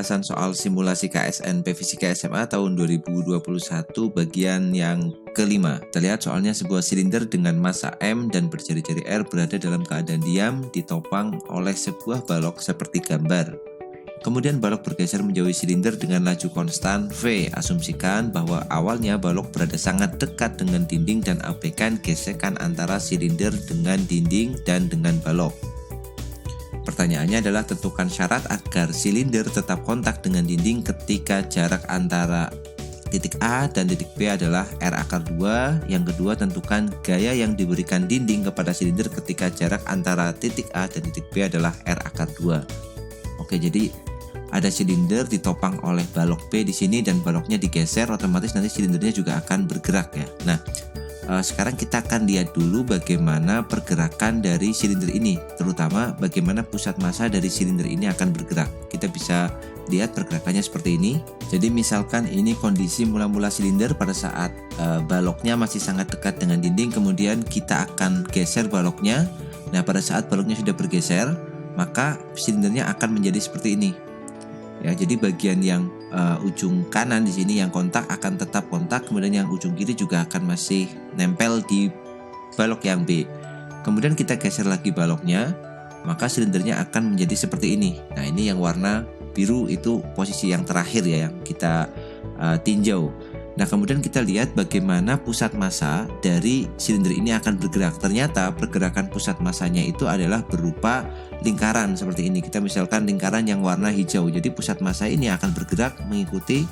pembahasan soal simulasi KSNP Fisika SMA tahun 2021 bagian yang kelima. Kita lihat soalnya sebuah silinder dengan massa M dan berjari-jari R berada dalam keadaan diam ditopang oleh sebuah balok seperti gambar. Kemudian balok bergeser menjauhi silinder dengan laju konstan V. Asumsikan bahwa awalnya balok berada sangat dekat dengan dinding dan abaikan gesekan antara silinder dengan dinding dan dengan balok. Pertanyaannya adalah tentukan syarat agar silinder tetap kontak dengan dinding ketika jarak antara titik A dan titik B adalah R². Yang kedua, tentukan gaya yang diberikan dinding kepada silinder ketika jarak antara titik A dan titik B adalah R². Oke, jadi ada silinder ditopang oleh balok B di sini dan baloknya digeser, otomatis nanti silindernya juga akan bergerak ya. Nah, sekarang kita akan lihat dulu bagaimana pergerakan dari silinder ini, terutama bagaimana pusat massa dari silinder ini akan bergerak. Kita bisa lihat pergerakannya seperti ini. Jadi misalkan ini kondisi mula-mula silinder pada saat baloknya masih sangat dekat dengan dinding, kemudian kita akan geser baloknya. Nah, pada saat baloknya sudah bergeser, maka silindernya akan menjadi seperti ini. Ya, jadi bagian yang ujung kanan di sini yang kontak akan tetap kontak, kemudian yang ujung kiri juga akan masih nempel di balok yang B. Kemudian kita geser lagi baloknya, maka silindernya akan menjadi seperti ini. Nah, ini yang warna biru itu posisi yang terakhir ya yang kita tinjau. Nah, kemudian kita lihat bagaimana pusat massa dari silinder ini akan bergerak. Ternyata pergerakan pusat massanya itu adalah berupa lingkaran seperti ini. Kita misalkan lingkaran yang warna hijau. Jadi pusat massa ini akan bergerak mengikuti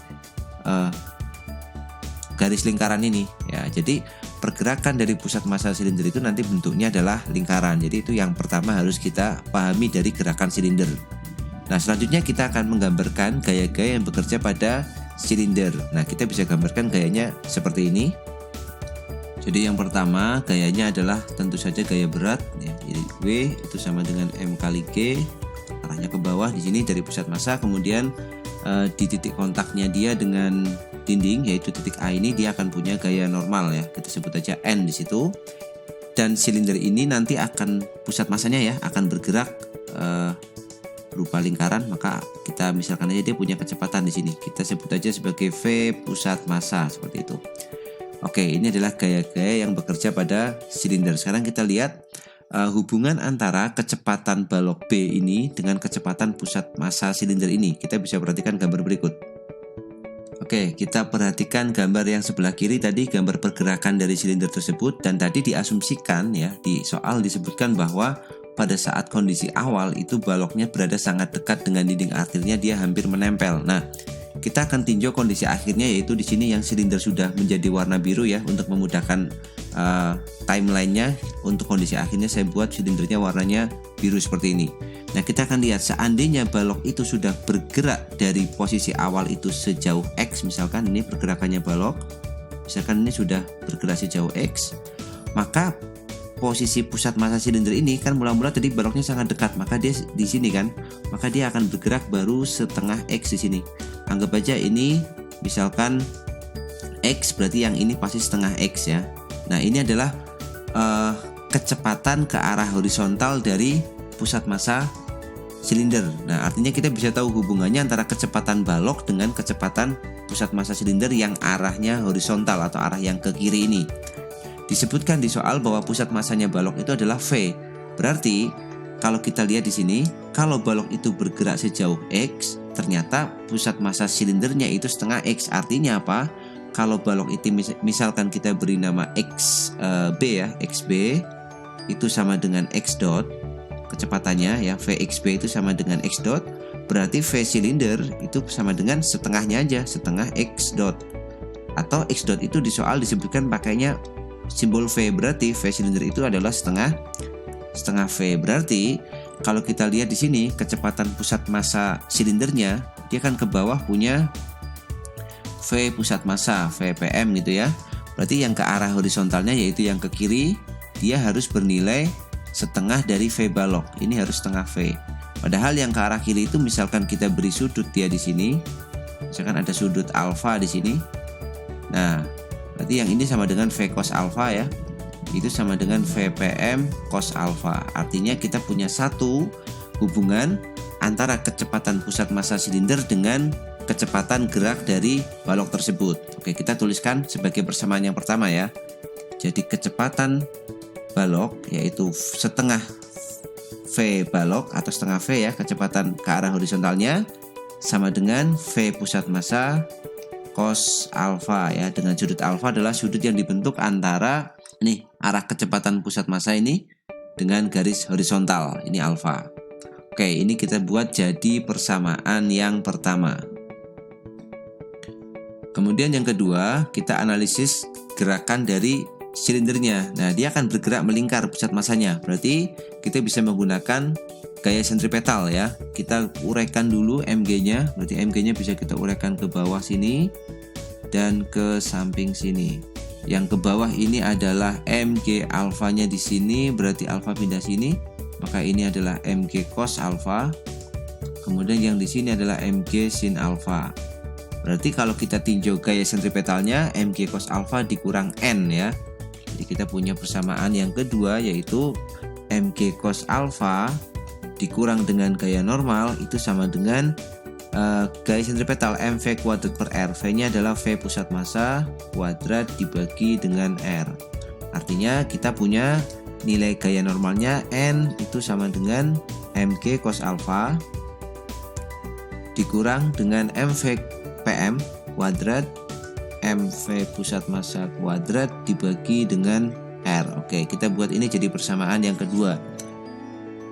garis lingkaran ini. Ya, jadi pergerakan dari pusat massa silinder itu nanti bentuknya adalah lingkaran. Jadi itu yang pertama harus kita pahami dari gerakan silinder. Nah, selanjutnya kita akan menggambarkan gaya-gaya yang bekerja pada silinder. Nah, kita bisa gambarkan gayanya seperti ini. Jadi yang pertama gayanya adalah tentu saja gaya berat ya. Jadi W itu sama dengan M kali G, arahnya ke bawah di sini dari pusat massa. Kemudian di titik kontaknya dia dengan dinding yaitu titik A ini dia akan punya gaya normal ya. Kita sebut aja N di situ. Dan silinder ini nanti akan pusat massanya ya akan bergerak berupa lingkaran, maka kita misalkan aja dia punya kecepatan di sini. Kita sebut aja sebagai V pusat massa seperti itu. Oke, ini adalah gaya-gaya yang bekerja pada silinder. Sekarang kita lihat hubungan antara kecepatan balok B ini dengan kecepatan pusat massa silinder ini. Kita bisa perhatikan gambar berikut. Oke, kita perhatikan gambar yang sebelah kiri tadi, gambar pergerakan dari silinder tersebut, dan tadi diasumsikan ya di soal disebutkan bahwa pada saat kondisi awal itu baloknya berada sangat dekat dengan dinding, artinya dia hampir menempel. Nah, kita akan tinjau kondisi akhirnya yaitu di sini yang silinder sudah menjadi warna biru ya untuk memudahkan timelinenya. Untuk kondisi akhirnya saya buat silindernya warnanya biru seperti ini. Nah, kita akan lihat seandainya balok itu sudah bergerak dari posisi awal itu sejauh X, misalkan ini pergerakannya balok, misalkan ini sudah bergerak sejauh X, maka posisi pusat massa silinder ini kan mula-mula tadi baloknya sangat dekat, maka dia di sini kan, maka dia akan bergerak baru setengah X di sini. Anggap aja ini misalkan X, berarti yang ini pasti setengah X ya. Nah, ini adalah kecepatan ke arah horizontal dari pusat massa silinder. Nah, artinya kita bisa tahu hubungannya antara kecepatan balok dengan kecepatan pusat massa silinder yang arahnya horizontal atau arah yang ke kiri ini. Disebutkan di soal bahwa pusat massanya balok itu adalah V. Berarti kalau kita lihat di sini, kalau balok itu bergerak sejauh X, ternyata pusat massa silindernya itu setengah X. Artinya apa? Kalau balok itu misalkan kita beri nama XB ya, XB itu sama dengan X dot kecepatannya ya, VXB itu sama dengan X dot. Berarti V silinder itu sama dengan setengahnya aja, setengah X dot. Atau X dot itu di soal disebutkan pakainya simbol V, berarti V silinder itu adalah setengah V. Berarti kalau kita lihat di sini kecepatan pusat massa silindernya dia akan ke bawah punya V pusat massa, VPM gitu ya. Berarti yang ke arah horizontalnya yaitu yang ke kiri dia harus bernilai setengah dari V balok. Ini harus setengah V. Padahal yang ke arah kiri itu misalkan kita beri sudut dia di sini. Misalkan ada sudut alfa di sini. Nah, berarti yang ini sama dengan V cos alfa ya. Itu sama dengan VPM cos alfa. Artinya kita punya satu hubungan antara kecepatan pusat massa silinder dengan kecepatan gerak dari balok tersebut. Oke, kita tuliskan sebagai persamaan yang pertama ya. Jadi kecepatan balok yaitu setengah V balok atau setengah V ya, kecepatan ke arah horizontalnya sama dengan V pusat massa cos alfa ya, dengan sudut alfa adalah sudut yang dibentuk antara arah kecepatan pusat massa ini dengan garis horizontal, ini alfa. Oke, ini kita buat jadi persamaan yang pertama. Kemudian yang kedua, kita analisis gerakan dari silindernya. Nah, dia akan bergerak melingkar pusat massanya. Berarti kita bisa menggunakan gaya sentripetal ya. Kita uraikan dulu mg-nya. Berarti mg-nya bisa kita uraikan ke bawah sini dan ke samping sini. Yang ke bawah ini adalah mg alfanya di sini, berarti alfa pindah sini. Maka ini adalah mg cos alfa. Kemudian yang di sini adalah mg sin alfa. Berarti kalau kita tinjau gaya sentripetalnya, mg cos alfa dikurang n ya. Jadi kita punya persamaan yang kedua yaitu mg cos alfa dikurang dengan gaya normal itu sama dengan gaya sentripetal mv kuadrat per r. V-nya adalah V pusat massa kuadrat dibagi dengan r. Artinya kita punya nilai gaya normalnya n itu sama dengan mg cos alfa dikurang dengan mv PM kuadrat MV pusat massa kuadrat dibagi dengan R. Oke, kita buat ini jadi persamaan yang kedua.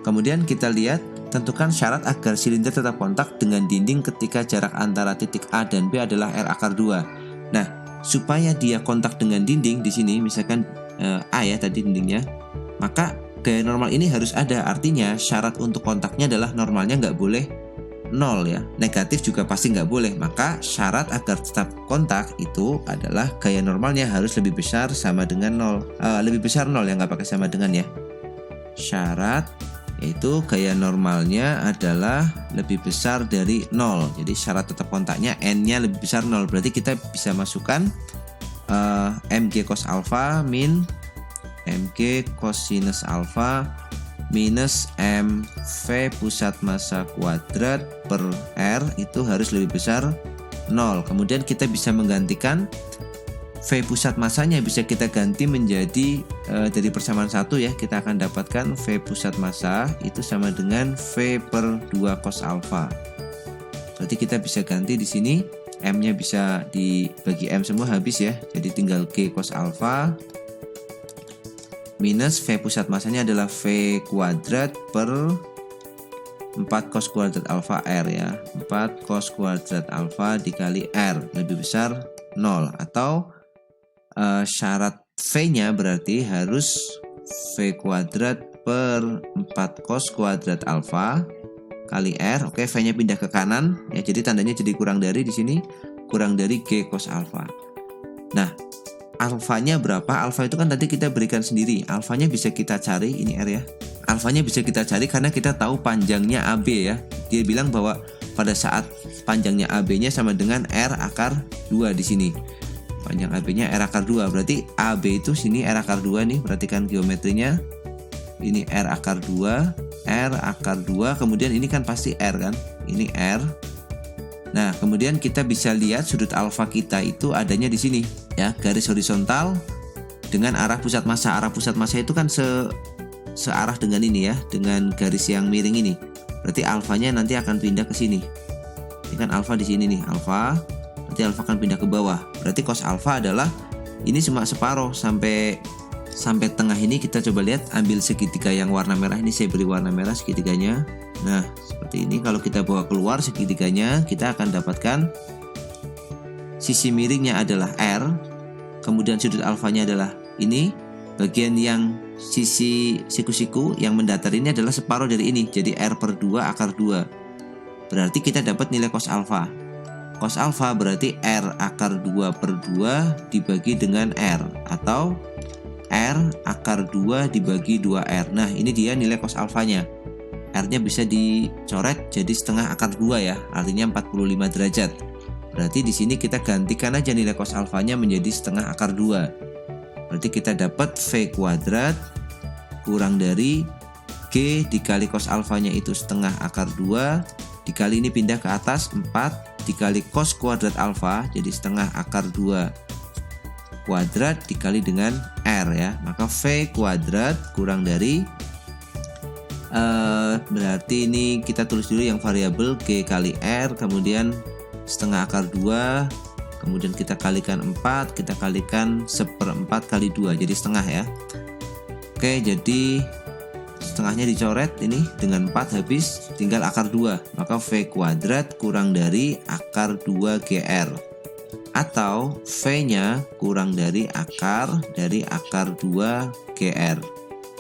Kemudian kita lihat, tentukan syarat agar silinder tetap kontak dengan dinding ketika jarak antara titik A dan B adalah R akar 2. Nah, supaya dia kontak dengan dinding di sini, misalkan A ya tadi dindingnya, maka gaya normal ini harus ada. Artinya syarat untuk kontaknya adalah normalnya nggak boleh 0 ya, negatif juga pasti nggak boleh. Maka syarat agar tetap kontak itu adalah gaya normalnya harus lebih besar sama dengan 0, lebih besar 0 ya, nggak pakai sama dengan ya. Syarat yaitu gaya normalnya adalah lebih besar dari 0. Jadi syarat tetap kontaknya n-nya lebih besar 0. Berarti kita bisa masukkan mg cos alfa min mg cosinus alfa minus mv pusat massa kuadrat per r itu harus lebih besar 0. Kemudian kita bisa menggantikan V pusat massanya, bisa kita ganti menjadi dari persamaan 1 ya. Kita akan dapatkan V pusat massa itu sama dengan V per 2 cos alfa. Berarti kita bisa ganti di sini, M-nya bisa dibagi M semua habis ya. Jadi tinggal G cos alfa minus V pusat massanya adalah V kuadrat per 4 cos kuadrat alfa R ya. 4 cos kuadrat alfa dikali R lebih besar 0. Atau syarat V-nya berarti harus V kuadrat per 4 cos kuadrat alfa kali R. Oke, V-nya pindah ke kanan ya. Jadi tandanya jadi kurang dari di sini, kurang dari G cos alfa. Nah, alfanya berapa? Alfa itu kan tadi kita berikan sendiri. Alfanya bisa kita cari, ini R ya. Alfanya bisa kita cari karena kita tahu panjangnya AB ya. Dia bilang bahwa pada saat panjangnya AB-nya sama dengan R akar 2 di sini. Panjang AB-nya R akar 2. Berarti AB itu sini R akar 2 nih. Perhatikan geometrinya. Ini R akar 2, R akar 2. Kemudian ini kan pasti R kan. Ini R. Nah, kemudian kita bisa lihat sudut alfa kita itu adanya di sini ya, garis horizontal dengan arah pusat massa. Arah pusat massa itu kan searah dengan ini ya, dengan garis yang miring ini. Berarti alfanya nanti akan pindah ke sini. Ini kan alfa di sini nih, alfa. Berarti alfa akan pindah ke bawah. Berarti cos alfa adalah ini cuma separuh sampai tengah ini. Kita coba lihat, ambil segitiga yang warna merah ini, saya beri warna merah segitiganya. Nah, seperti ini. Kalau kita bawa keluar segitiganya, kita akan dapatkan sisi miringnya adalah R. Kemudian sudut alfanya adalah ini. Bagian yang sisi siku-siku yang mendatar ini adalah separuh dari ini. Jadi R per 2 akar 2. Berarti kita dapat nilai cos alfa. Cos alfa berarti R akar 2 per 2 dibagi dengan R. Atau R akar 2 dibagi 2R. Nah, ini dia nilai cos alfanya. R-nya bisa dicoret jadi setengah akar 2 ya, artinya 45 derajat. Berarti di sini kita gantikan aja nilai cos alfanya menjadi setengah akar 2. Berarti kita dapat V kuadrat kurang dari G dikali cos alfanya itu setengah akar 2, dikali ini pindah ke atas 4, dikali cos kuadrat alfa, jadi setengah akar 2 kuadrat dikali dengan R ya. Maka V kuadrat kurang dari berarti ini kita tulis dulu yang variabel G kali R, kemudian setengah akar 2, kemudian kita kalikan 4, kita kalikan 1/4 kali 2, jadi setengah ya. Oke, jadi setengahnya dicoret ini dengan 4 habis, tinggal akar 2. Maka V kuadrat kurang dari akar 2 GR, atau V-nya kurang dari akar 2 GR.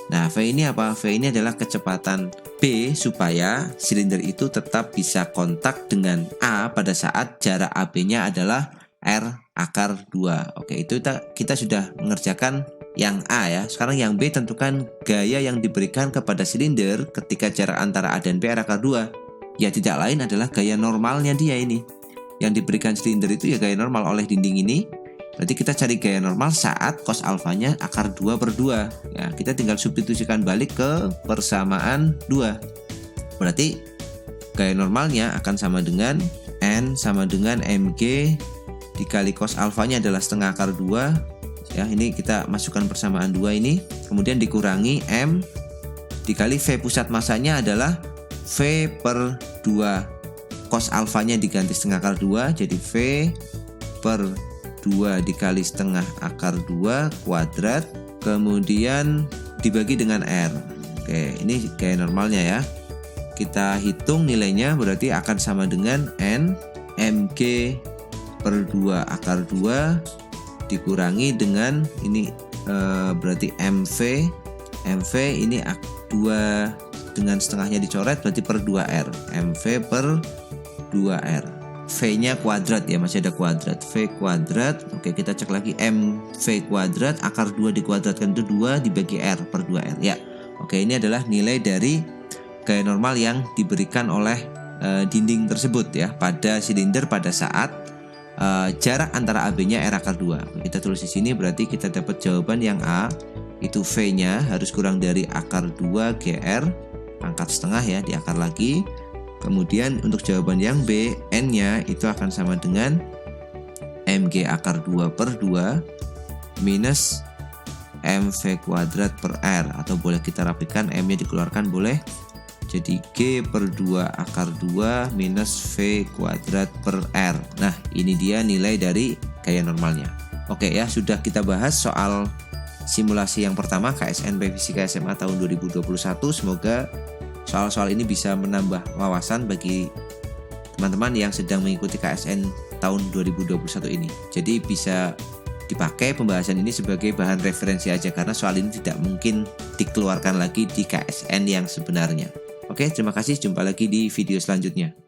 Nah, V ini apa? V ini adalah kecepatan B supaya silinder itu tetap bisa kontak dengan A pada saat jarak AB-nya adalah R akar 2. Oke, itu kita sudah mengerjakan yang A ya. Sekarang yang B, tentukan gaya yang diberikan kepada silinder ketika jarak antara A dan B R akar 2. Ya tidak lain adalah gaya normalnya dia ini. Yang diberikan silinder itu ya gaya normal oleh dinding ini. Berarti kita cari gaya normal saat cos alfanya akar 2/2. Ya, kita tinggal substitusikan balik ke persamaan 2. Berarti gaya normalnya akan sama dengan N sama dengan MG dikali cos alfanya adalah setengah akar 2. Ya, ini kita masukkan persamaan 2 ini, kemudian dikurangi M dikali V pusat masanya adalah V/2. Cos alfanya diganti setengah akar 2, jadi V/2 dikali setengah akar 2 kuadrat, kemudian dibagi dengan R. Oke, ini gaya normalnya ya. Kita hitung nilainya, berarti akan sama dengan N MG/2 akar 2 dikurangi dengan ini berarti MV ini 2 dengan setengahnya dicoret, berarti per 2R. MV/2R. V-nya kuadrat ya, masih ada kuadrat. V kuadrat. Oke, kita cek lagi MV kuadrat akar 2 dikuadratkan itu 2 dibagi R per 2R ya. Oke, ini adalah nilai dari gaya normal yang diberikan oleh dinding tersebut ya pada silinder pada saat jarak antara AB-nya R akar 2. Kita tulis di sini, berarti kita dapat jawaban yang A itu V-nya harus kurang dari akar 2 GR, angkat setengah ya, diakar lagi. Kemudian untuk jawaban yang B, N-nya itu akan sama dengan MG akar 2/2 minus MV kuadrat per R, atau boleh kita rapikan M-nya dikeluarkan boleh. Jadi G/2 akar 2 minus V kuadrat per R. Nah, ini dia nilai dari gaya normalnya. Oke ya, sudah kita bahas soal simulasi yang pertama KSNP Fisika SMA tahun 2021. Semoga soal-soal ini bisa menambah wawasan bagi teman-teman yang sedang mengikuti KSN tahun 2021 ini. Jadi bisa dipakai pembahasan ini sebagai bahan referensi aja, karena soal ini tidak mungkin dikeluarkan lagi di KSN yang sebenarnya. Oke, terima kasih. Jumpa lagi di video selanjutnya.